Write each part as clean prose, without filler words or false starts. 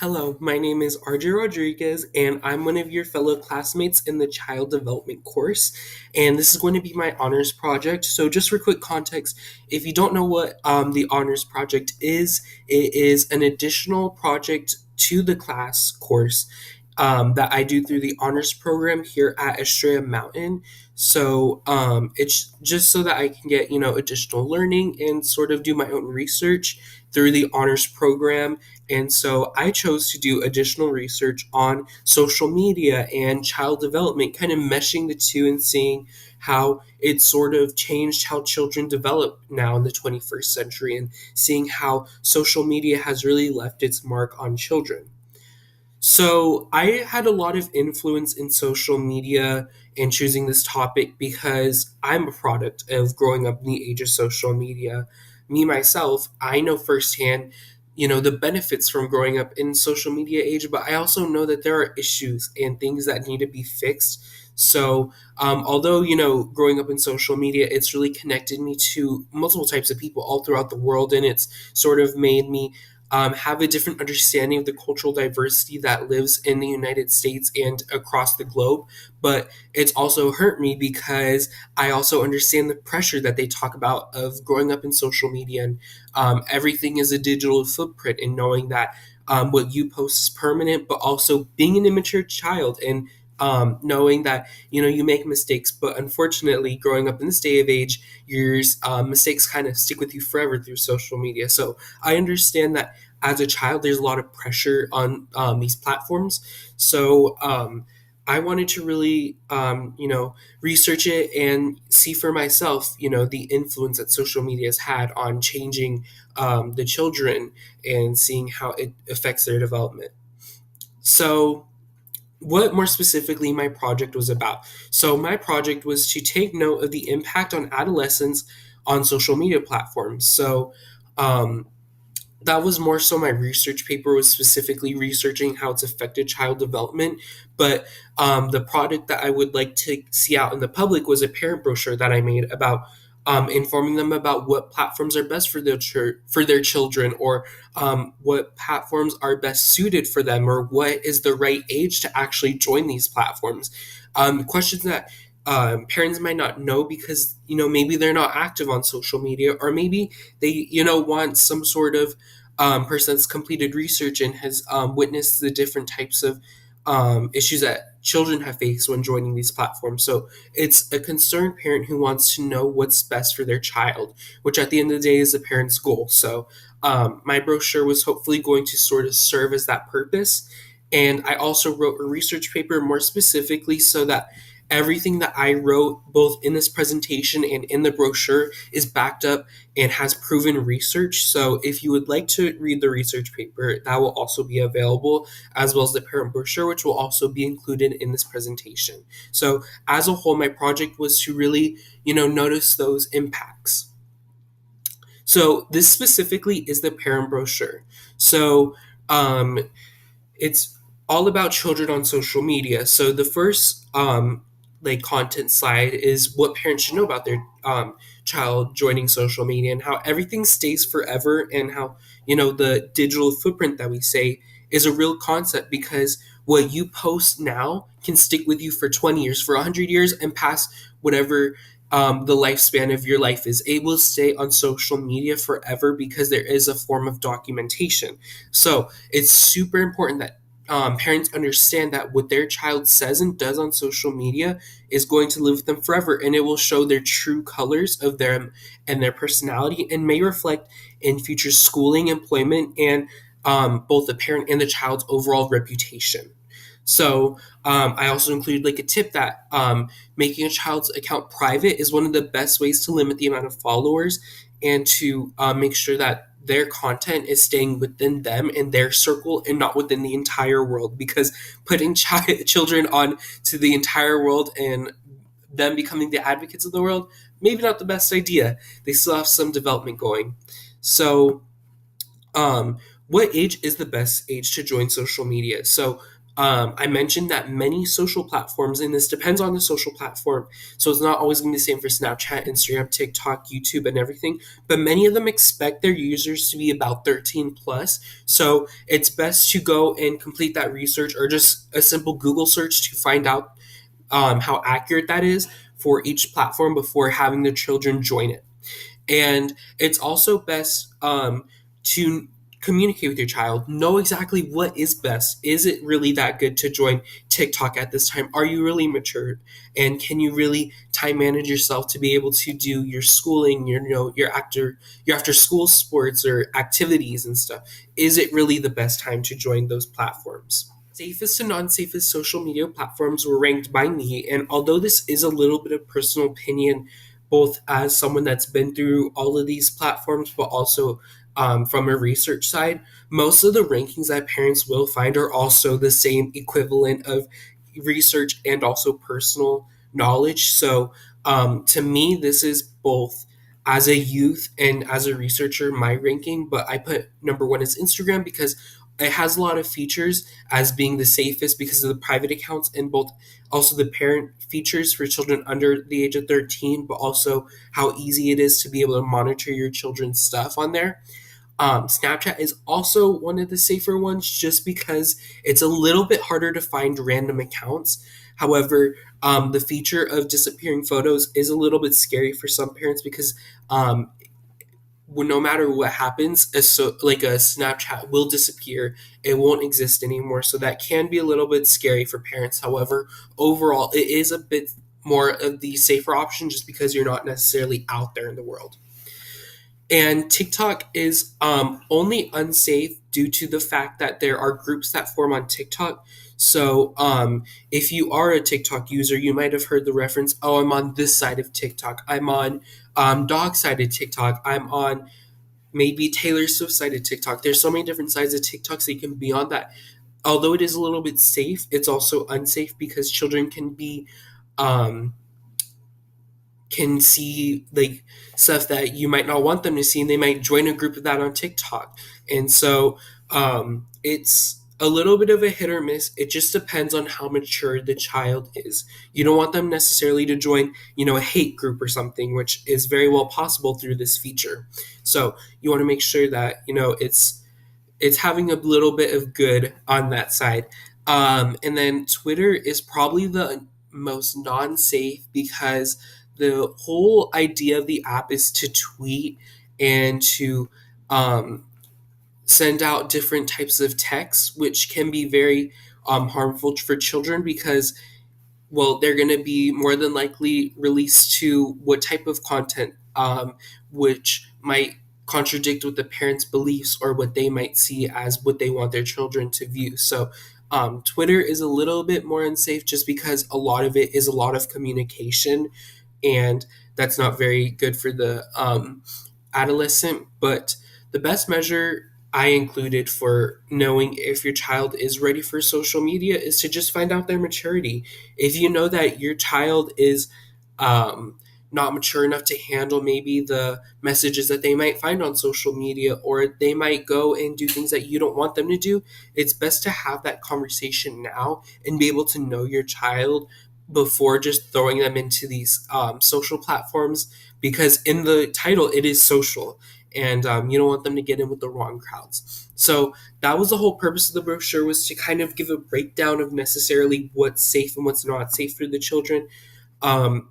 Hello, my name is RJ Rodriguez, and I'm one of your fellow classmates in the Child Development course. And this is going to be my honors project. So, just for quick context, if you don't know what the honors project is, it is an additional project to the class course that I do through the honors program here at Estrella Mountain. So it's just so that I can get additional learning and sort of do my own research through the honors program. And so I chose to do additional research on social media and child development, kind of meshing the two and seeing how it sort of changed how children develop now in the 21st century and seeing how social media has really left its mark on children. So I had a lot of influence in social media and choosing this topic because I'm a product of growing up in the age of social media. Me myself, I know firsthand, the benefits from growing up in social media age, but I also know that there are issues and things that need to be fixed. So although growing up in social media, it's really connected me to multiple types of people all throughout the world, and it's sort of made me have a different understanding of the cultural diversity that lives in the United States and across the globe. But it's also hurt me because I also understand the pressure that they talk about of growing up in social media and everything is a digital footprint, and knowing that what you post is permanent, but also being an immature child and knowing that you make mistakes, but unfortunately, growing up in this day of age, your mistakes kind of stick with you forever through social media. So I understand that as a child, there's a lot of pressure on these platforms. So I wanted to really, research it and see for myself, the influence that social media has had on changing the children and seeing how it affects their development. So, what more specifically my project was about. So, my project was to take note of the impact on adolescents on social media platforms. So, that was more so my research paper was specifically researching how it's affected child development. But the product that I would like to see out in the public was a parent brochure that I made about informing them about what platforms are best for for their children, or what platforms are best suited for them, or what is the right age to actually join these platforms. Questions that parents might not know because maybe they're not active on social media, or maybe they want some sort of person that's completed research and has witnessed the different types of issues that children have faced when joining these platforms. So it's a concerned parent who wants to know what's best for their child, which at the end of the day is a parent's goal. So my brochure was hopefully going to sort of serve as that purpose. And I also wrote a research paper more specifically so that everything that I wrote, both in this presentation and in the brochure, is backed up and has proven research. So if you would like to read the research paper, that will also be available, as well as the parent brochure, which will also be included in this presentation. So as a whole, my project was to really, notice those impacts. So this specifically is the parent brochure. So it's all about children on social media. So the first like content slide is what parents should know about their child joining social media, and how everything stays forever, and how the digital footprint that we say is a real concept, because what you post now can stick with you for 20 years, for 100 years, and past whatever the lifespan of your life is. It will stay on social media forever because there is a form of documentation. So it's super important that parents understand that what their child says and does on social media is going to live with them forever, and it will show their true colors of them and their personality, and may reflect in future schooling, employment, and both the parent and the child's overall reputation. So I also included like a tip that making a child's account private is one of the best ways to limit the amount of followers, and to make sure that their content is staying within them and their circle, and not within the entire world, because putting children on to the entire world and them becoming the advocates of the world, maybe not the best idea. They still have some development going. So um, what age is the best age to join social media? So I mentioned that many social platforms, and this depends on the social platform, so it's not always going to be the same for Snapchat, Instagram, TikTok, YouTube, and everything, but many of them expect their users to be about 13 plus. So it's best to go and complete that research or just a simple Google search to find out how accurate that is for each platform before having the children join it. And it's also best to communicate with your child. Know exactly what is best. Is it really that good to join TikTok at this time? Are you really matured? And can you really time manage yourself to be able to do your schooling, your after school sports or activities and stuff? Is it really the best time to join those platforms? Safest and non-safest social media platforms were ranked by me, and although this is a little bit of personal opinion, both as someone that's been through all of these platforms, but also from a research side, most of the rankings that parents will find are also the same equivalent of research and also personal knowledge. So to me, this is both as a youth and as a researcher, my ranking, but I put number one as Instagram because it has a lot of features as being the safest because of the private accounts and both also the parent features for children under the age of 13, but also how easy it is to be able to monitor your children's stuff on there. Snapchat is also one of the safer ones just because it's a little bit harder to find random accounts. However, the feature of disappearing photos is a little bit scary for some parents because no matter what happens, like a Snapchat will disappear. It won't exist anymore. So that can be a little bit scary for parents. However, overall, it is a bit more of the safer option just because you're not necessarily out there in the world. And TikTok is only unsafe due to the fact that there are groups that form on TikTok. So if you are a TikTok user, you might have heard the reference, oh, I'm on this side of TikTok. I'm on dog sided TikTok. I'm on maybe Taylor Swift sided TikTok. There's so many different sides of TikTok, so you can be on that. Although it is a little bit safe, it's also unsafe because children um, can see like stuff that you might not want them to see, and they might join a group of that on TikTok. And so it's a little bit of a hit or miss. It just depends on how mature the child is. You don't want them necessarily to join, a hate group or something, which is very well possible through this feature. So you want to make sure that it's having a little bit of good on that side. And then Twitter is probably the most non-safe because the whole idea of the app is to tweet and to um, send out different types of texts, which can be very harmful for children because well, they're going to be more than likely released to what type of content, which might contradict with the parents' beliefs or what they might see as what they want their children to view. So, Twitter is a little bit more unsafe just because a lot of it is a lot of communication, and that's not very good for the adolescent. But the best measure I included for knowing if your child is ready for social media is to just find out their maturity. If you know that your child is um, not mature enough to handle maybe the messages that they might find on social media, or they might go and do things that you don't want them to do, it's best to have that conversation now and be able to know your child before just throwing them into these social platforms because in the title it is social and you don't want them to get in with the wrong crowds. So that was the whole purpose of the brochure, was to kind of give a breakdown of necessarily what's safe and what's not safe for the children,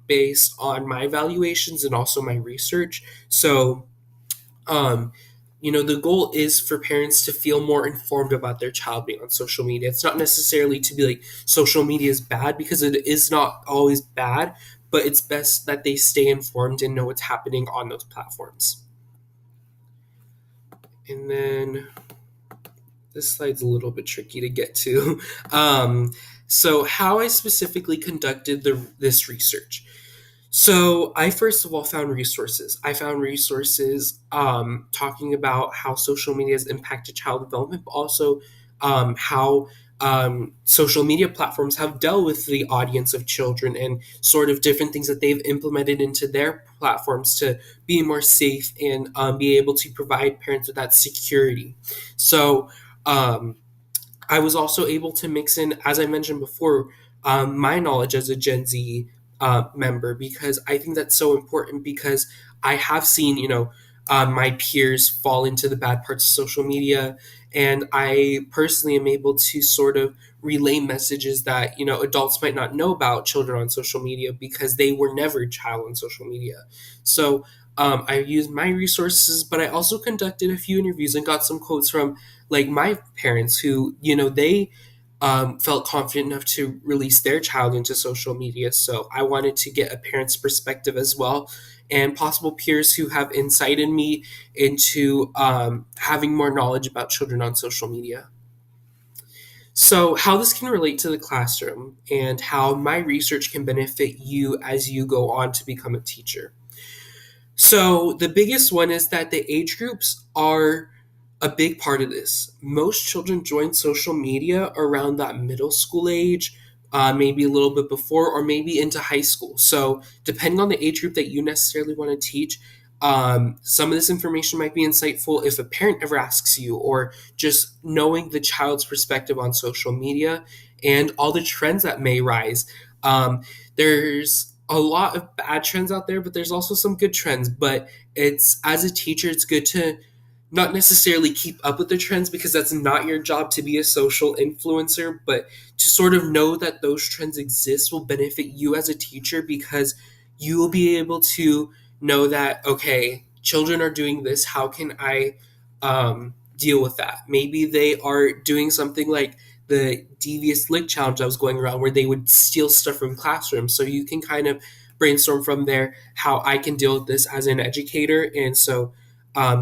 based on my evaluations and also my research. So um, the goal is for parents to feel more informed about their child being on social media. It's not necessarily to be like social media is bad, because it is not always bad, but it's best that they stay informed and know what's happening on those platforms. And then this slide's a little bit tricky to get to. So how I specifically conducted this research. So I first of all found resources. I found resources talking about how social media has impacted child development, but also how social media platforms have dealt with the audience of children and sort of different things that they've implemented into their platforms to be more safe and be able to provide parents with that security. So I was also able to mix in, as I mentioned before, my knowledge as a Gen Z member, because I think that's so important, because I have seen, my peers fall into the bad parts of social media. And I personally am able to sort of relay messages that, adults might not know about children on social media because they were never a child on social media. So I used my resources, but I also conducted a few interviews and got some quotes from like my parents who, they felt confident enough to release their child into social media. So I wanted to get a parent's perspective as well, and possible peers who have incited me into having more knowledge about children on social media. So, how this can relate to the classroom and how my research can benefit you as you go on to become a teacher. So the biggest one is that the age groups are a big part of this. Most children join social media around that middle school age, maybe a little bit before, or maybe into high school. So depending on the age group that you necessarily want to teach, some of this information might be insightful if a parent ever asks you, or just knowing the child's perspective on social media and all the trends that may rise. There's a lot of bad trends out there, but there's also some good trends. But it's, as a teacher, it's good to not necessarily keep up with the trends, because that's not your job to be a social influencer, but to sort of know that those trends exist will benefit you as a teacher, because you will be able to know that, okay, children are doing this. How can I deal with that? Maybe they are doing something like the devious lick challenge that was going around, where they would steal stuff from classrooms. So you can kind of brainstorm from there how I can deal with this as an educator. And so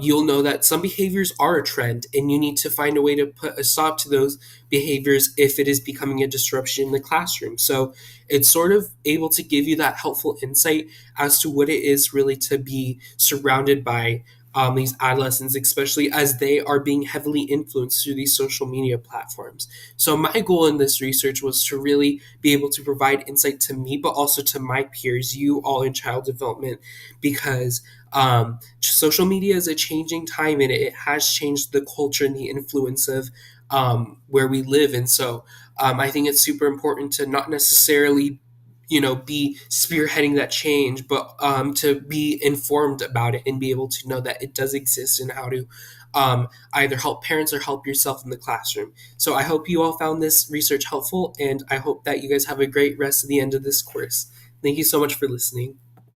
you'll know that some behaviors are a trend, and you need to find a way to put a stop to those behaviors if it is becoming a disruption in the classroom. So it's sort of able to give you that helpful insight as to what it is really to be surrounded by these adolescents, especially as they are being heavily influenced through these social media platforms. So, my goal in this research was to really be able to provide insight to me, but also to my peers, you all in child development, because social media is a changing time, and it has changed the culture and the influence of where we live. And so, I think it's super important to not necessarily be spearheading that change, but to be informed about it and be able to know that it does exist, and how to either help parents or help yourself in the classroom. So I hope you all found this research helpful, and I hope that you guys have a great rest of the end of this course. Thank you so much for listening.